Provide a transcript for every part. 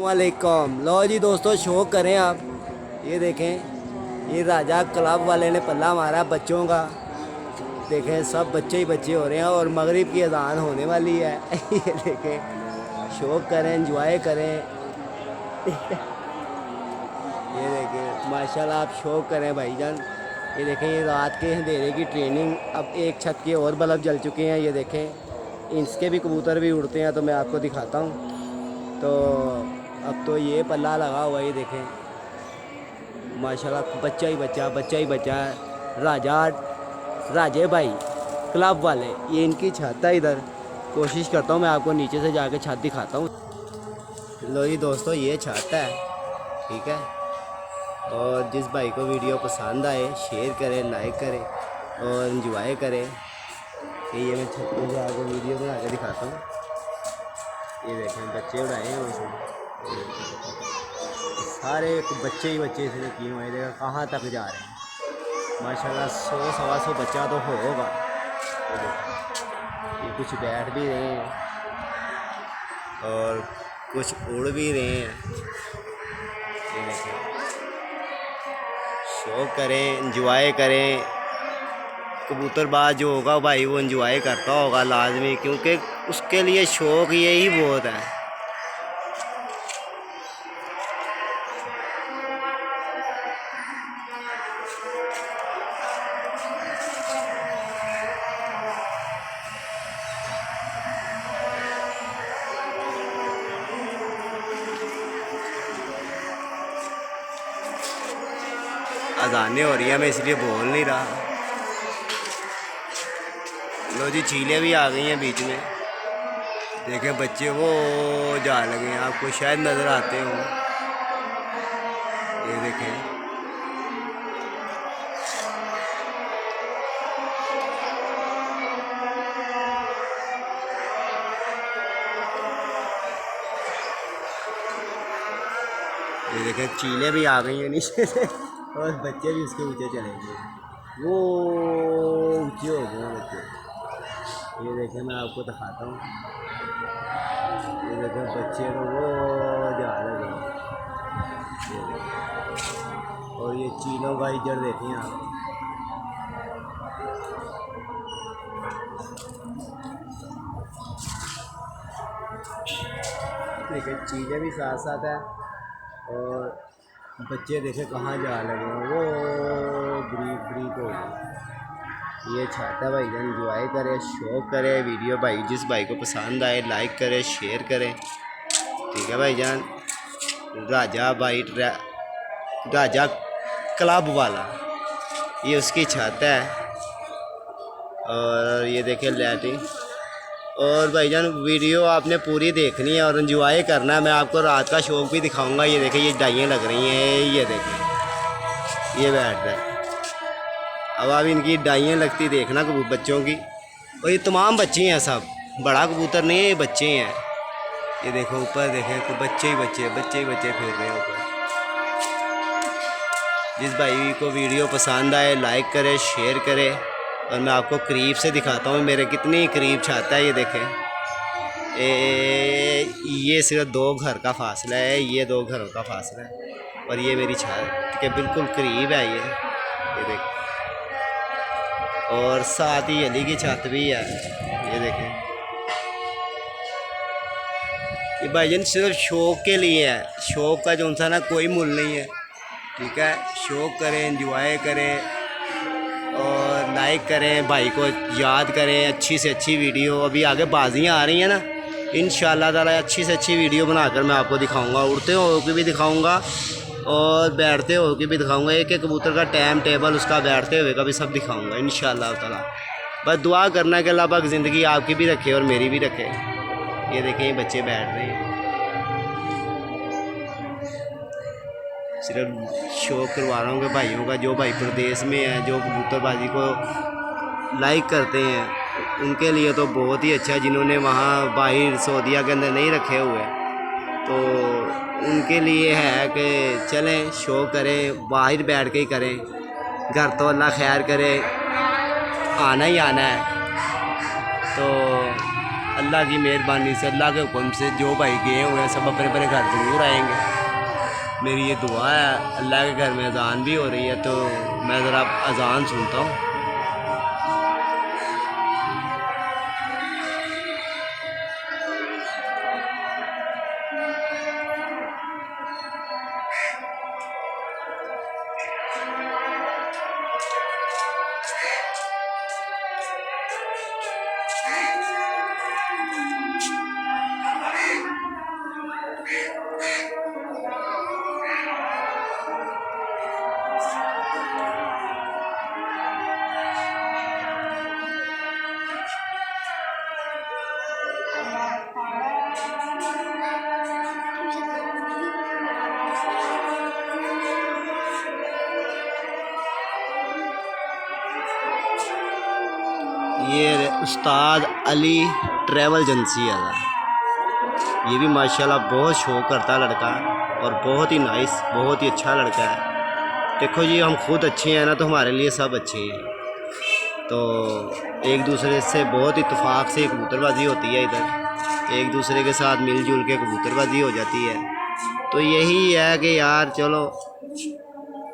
वालेकुम। लो जी दोस्तों, शौक करें आप। ये देखें, ये राजा क्लब वाले ने पल्ला मारा बच्चों का। देखें, सब बच्चे ही बच्चे हो रहे हैं और मगरिब की अजान होने वाली है। ये देखें, शौक करें, एंजॉय करें। ये देखें, माशाल्लाह, आप शौक करें भाईजान। ये देखें, ये रात के अंधेरे की ट्रेनिंग। अब एक छत के और बल्ब जल चुके हैं। ये देखें, इसके भी कबूतर भी उड़ते हैं, तो मैं आपको दिखाता हूँ। तो अब तो ये पल्ला लगा हुआ है। ये देखें, माशाल्लाह, बच्चा ही बच्चा, बच्चा ही बच्चा है। राजे भाई क्लब वाले, ये इनकी छत है। इधर कोशिश करता हूँ मैं आपको नीचे से जाके छत दिखाता हूँ। लो जी दोस्तों, ये छत है, ठीक है। और जिस भाई को वीडियो पसंद आए, शेयर करें, लाइक करें और इंजॉय करें। ये मैं छत पे जाकर वीडियो बना के दिखाता हूँ। ये देखें, बच्चे उड़ाए हैं उसमें। सारे बच्चे ही बच्चे इसमें किए हुए हैं। कहाँ तक जा रहे हैं। माशाल्लाह, 100-125 बच्चा तो होगा। ये कुछ बैठ भी रहे हैं और कुछ उड़ भी रहे हैं। ये देखें, शौक करें, इंजॉय करें। कबूतरबाज जो होगा भाई, वो इंजॉय करता होगा लाजमी, क्योंकि उसके लिए शौक यही बहुत है। अजानें हो रही है, मैं इसलिए बोल नहीं रहा। लो जी, चीलें भी आ गई हैं बीच में। देखें, बच्चे वो जा लगे हैं, आपको शायद नज़र आते हो। ये देखें, ये देखें, चीलें भी आ गई हैं नीचे से और बच्चे भी उसके नीचे चले गए। वो ऊँचे हो गए हैं बच्चे। ये देखें, मैं आपको दिखाता हूँ। ये देखें, बच्चे तो वो जा लगे हैं। और ये चीलों का इधर देखें आप। देखें, चीज़ें भी साथ साथ है और बच्चे देखें कहाँ जा लगे हैं। वो ब्रीक हो गए। ये चाहता भाई जान, इंजॉय करे, शौक करे वीडियो। भाई जिस भाई को पसंद आए, लाइक करे, शेयर करें, ठीक है भाई जान। राजा क्लब वाला, ये उसकी छत है। और ये देखें, लाइटिंग। और भाईजान, वीडियो आपने पूरी देखनी है और एंजॉय करना है। मैं आपको रात का शौक भी दिखाऊंगा। ये देखें, ये डाइयाँ लग रही हैं। ये देखें, ये बैठ रहा है। अब आप इनकी डाइयाँ लगती देखना बच्चों की। और ये तमाम बच्चे हैं, सब बड़ा कबूतर नहीं है, ये बच्चे हैं। ये देखो ऊपर देखें, तो बच्चे ही बच्चे फिर रहे हैं ऊपर। जिस भाई को वीडियो पसंद आए, लाइक करे, शेयर करे। और मैं आपको करीब से दिखाता हूँ मेरे कितनी करीब छाता है। ये देखें, ये सिर्फ 2 घर का फासला है। ये 2 घरों का फासला है और ये मेरी छत के बिल्कुल करीब है। ये देखें, और साथ ही अली की छत भी है। ये देखें, ये भाईजान सिर्फ शौक़ के लिए है। शौक़ का जो सा ना कोई मूल नहीं है, ठीक है। शौक़ करें, एंजॉय करें और लाइक करें, भाई को याद करें। अच्छी से अच्छी वीडियो, अभी आगे बाजियाँ आ रही हैं ना, इंशाल्लाह ताला अच्छी से अच्छी वीडियो बनाकर मैं आपको दिखाऊंगा। उड़ते हो के भी दिखाऊंगा और बैठते हो के भी दिखाऊंगा। एक एक कबूतर का टाइम टेबल, उसका बैठते हुए का भी सब दिखाऊंगा इंशाल्लाह ताला। बस दुआ करना कि अल्लाह पाक ज़िंदगी आपकी भी रखे और मेरी भी रखे। ये देखें, ये बच्चे बैठ रहे हैं। सिर्फ शौक़ करवा रहा हूँ कि भाइयों का, जो भाई प्रदेश में है, जो कबूतरबाजी को लाइक करते हैं, उनके लिए तो बहुत ही अच्छा। जिन्होंने वहाँ बाहर सऊदीया के अंदर नहीं रखे हुए, तो उनके लिए है कि चलें, शौक़ करें, बाहर बैठ के ही करें। घर तो अल्लाह खैर करे, आना ही आना है। तो अल्लाह अल्लाह की मेहरबानी से, अल्लाह के हुक्म से जो भाई गए हुए हैं सब अपने अपने घर ज़रूर आएंगे। मेरी ये दुआ है। अल्लाह के घर में अजान भी हो रही है, तो मैं ज़रा अजान सुनता हूँ। ये उस्ताद अली ट्रैवल एजेंसी है। ये भी माशाल्लाह बहुत शौक करता है लड़का, और बहुत ही नाइस, बहुत ही अच्छा लड़का है। देखो जी, हम खुद अच्छे हैं ना, तो हमारे लिए सब अच्छे हैं। तो एक दूसरे से बहुत इत्तेफाक से कबूतरबाजी होती है इधर, एक दूसरे के साथ मिलजुल के कबूतरबाजी हो जाती है। तो यही है कि यार चलो,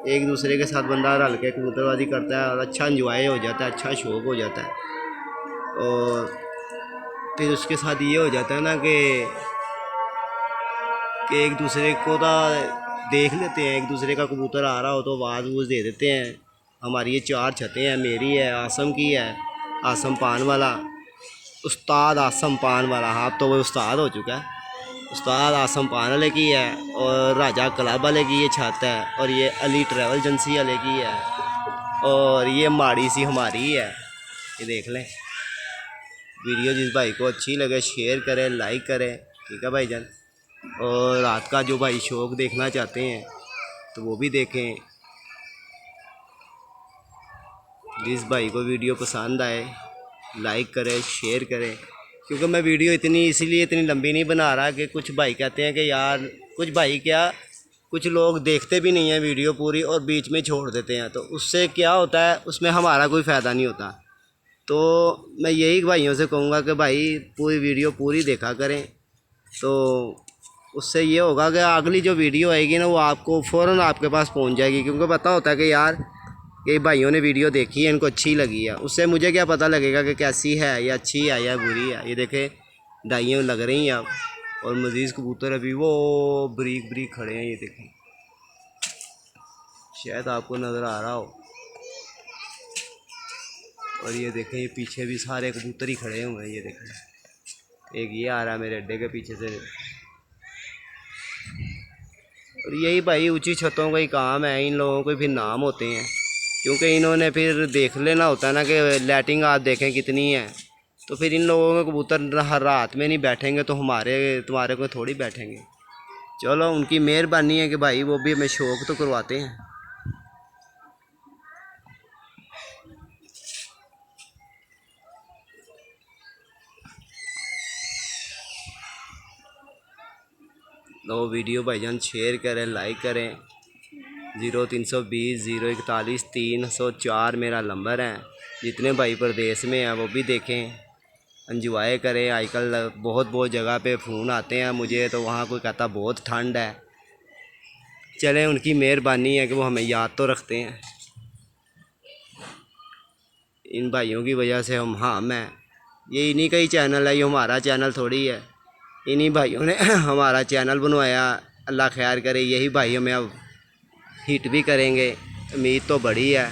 एक दूसरे के साथ बंदा रल के कबूतरबाजी करता है और अच्छा इंजॉय हो जाता है, अच्छा शौक हो जाता है। और फिर उसके साथ ये हो जाता है ना कि एक दूसरे को तो देख लेते हैं, एक दूसरे का कबूतर आ रहा हो तो आवाज़ वूज़ दे देते हैं। हमारी ये 4 छतें हैं, मेरी है, आसम की है, आसम पान वाला, उस्ताद आसम पान वाला, हाँ अब तो वो उस्ताद हो चुका है। उस्ताद आसम पान वाले की है, और राजा क्लब वाले की ये छत है, और ये अली ट्रैवल एजेंसी वाले की है, और ये माड़ी सी हमारी है। ये देख लें। वीडियो जिस भाई को अच्छी लगे शेयर करें, लाइक करें, ठीक है भाईजान। और रात का जो भाई शौक देखना चाहते हैं तो वो भी देखें। जिस भाई को वीडियो पसंद आए लाइक करें, शेयर करें। क्योंकि मैं वीडियो इसीलिए इतनी लंबी नहीं बना रहा कि कुछ भाई कहते हैं कि यार, कुछ भाई क्या, कुछ लोग देखते भी नहीं हैं वीडियो पूरी और बीच में छोड़ देते हैं, तो उससे क्या होता है, उसमें हमारा कोई फ़ायदा नहीं होता। तो मैं यही भाइयों से कहूँगा कि भाई पूरी वीडियो पूरी देखा करें, तो उससे ये होगा कि अगली जो वीडियो आएगी ना वो आपको फ़ौरन आपके पास पहुंच जाएगी। क्योंकि पता होता है कि यार कि भाइयों ने वीडियो देखी है, इनको अच्छी लगी है, उससे मुझे क्या पता लगेगा कि कैसी है, या अच्छी है या बुरी है। ये देखें डाइयाँ लग रही हैं अब, और मज़ीद कबूतर अभी वो बरीक बरीक खड़े हैं। ये देखें, शायद आपको नज़र आ रहा हो। और ये देखें, ये पीछे भी सारे कबूतर ही खड़े हुए हैं। ये देखें, एक ये आ रहा है मेरे अड्डे के पीछे से। और यही भाई ऊंची छतों का ही काम है, इन लोगों को फिर नाम होते हैं, क्योंकि इन्होंने फिर देख लेना होता है ना कि लाइटिंग आप देखें कितनी है। तो फिर इन लोगों के कबूतर हर रात में नहीं बैठेंगे, तो तुम्हारे को थोड़ी बैठेंगे। चलो, उनकी मेहरबानी है कि भाई वो भी हमें शौक़ तो करवाते हैं। तो वीडियो भाईजान शेयर करें, लाइक करें। 0320 041 304 मेरा नंबर है। जितने भाई प्रदेश में हैं वो भी देखें, एंजॉय करें। आजकल बहुत जगह पे फ़ोन आते हैं मुझे, तो वहाँ कोई कहता बहुत ठंड है। चलें, उनकी मेहरबानी है कि वो हमें याद तो रखते हैं। इन भाइयों की वजह से हम हैं। ये इन्हीं का ही चैनल है, ये हमारा चैनल थोड़ी है। इन्हीं भाइयों ने हमारा चैनल बनवाया। अल्लाह खैर करे, यही भाई हमें अब हिट भी करेंगे, उम्मीद तो बड़ी है।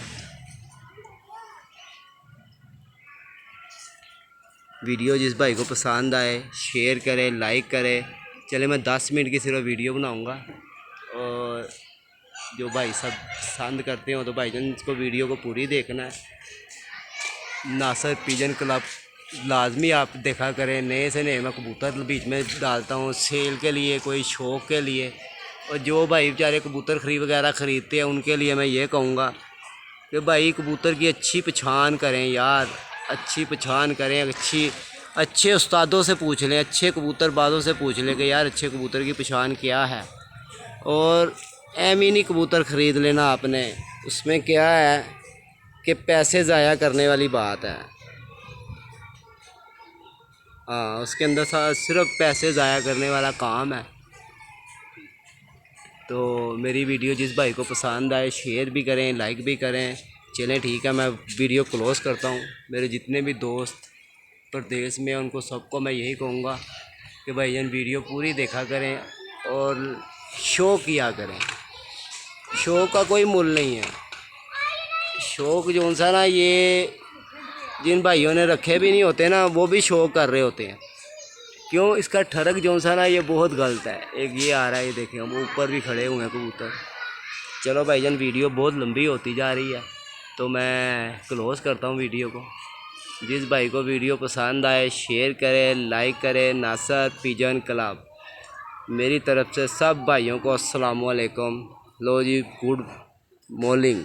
वीडियो जिस भाई को पसंद आए शेयर करें, लाइक करें। चले, मैं 10 मिनट की सिर्फ वीडियो बनाऊंगा, और जो भाई सब पसंद करते हो तो भाईजान इसको वीडियो को पूरी देखना है। नासर पिजन क्लब लाजमी आप देखा करें। नए से नए मैं कबूतर बीच में डालता हूँ, सेल के लिए, कोई शौक़ के लिए। और जो भाई बेचारे कबूतर वगैरह ख़रीदते हैं उनके लिए मैं ये कहूँगा कि भाई कबूतर की अच्छी पहचान करें यार, अच्छी पहचान करें। अच्छे उस्तादों से पूछ लें, अच्छे कबूतरबाज़ों से पूछ लें कि यार अच्छे कबूतर की पहचान क्या है। और एम नहीं कबूतर ख़रीद लेना आपने, उसमें क्या है कि पैसे ज़ाया करने वाली बात है। हाँ, उसके अंदर सिर्फ पैसे ज़ाया करने वाला काम है। तो मेरी वीडियो जिस भाई को पसंद आए शेयर भी करें, लाइक भी करें। चलें ठीक है, मैं वीडियो क्लोज़ करता हूँ। मेरे जितने भी दोस्त प्रदेश में उनको सबको मैं यही कहूँगा कि भाईजान वीडियो पूरी देखा करें और शो किया करें। शो का कोई मूल्य नहीं है। शौक जो सा ना, ये जिन भाइयों ने रखे भी नहीं होते ना, वो भी शौक कर रहे होते हैं। क्यों? इसका ठरक जो सा ना, ये बहुत गलत है। एक ये आ रहा है, ये देखें, हम ऊपर भी खड़े हुए हैं कबूतर। चलो भाईजान, वीडियो बहुत लंबी होती जा रही है, तो मैं क्लोज़ करता हूँ वीडियो को। जिस भाई को वीडियो पसंद आए शेयर करें, लाइक करें। नासर पिजन क्लब, मेरी तरफ से सब भाइयों को अस्सलाम वालेकुम। लो जी, गुड मॉर्निंग।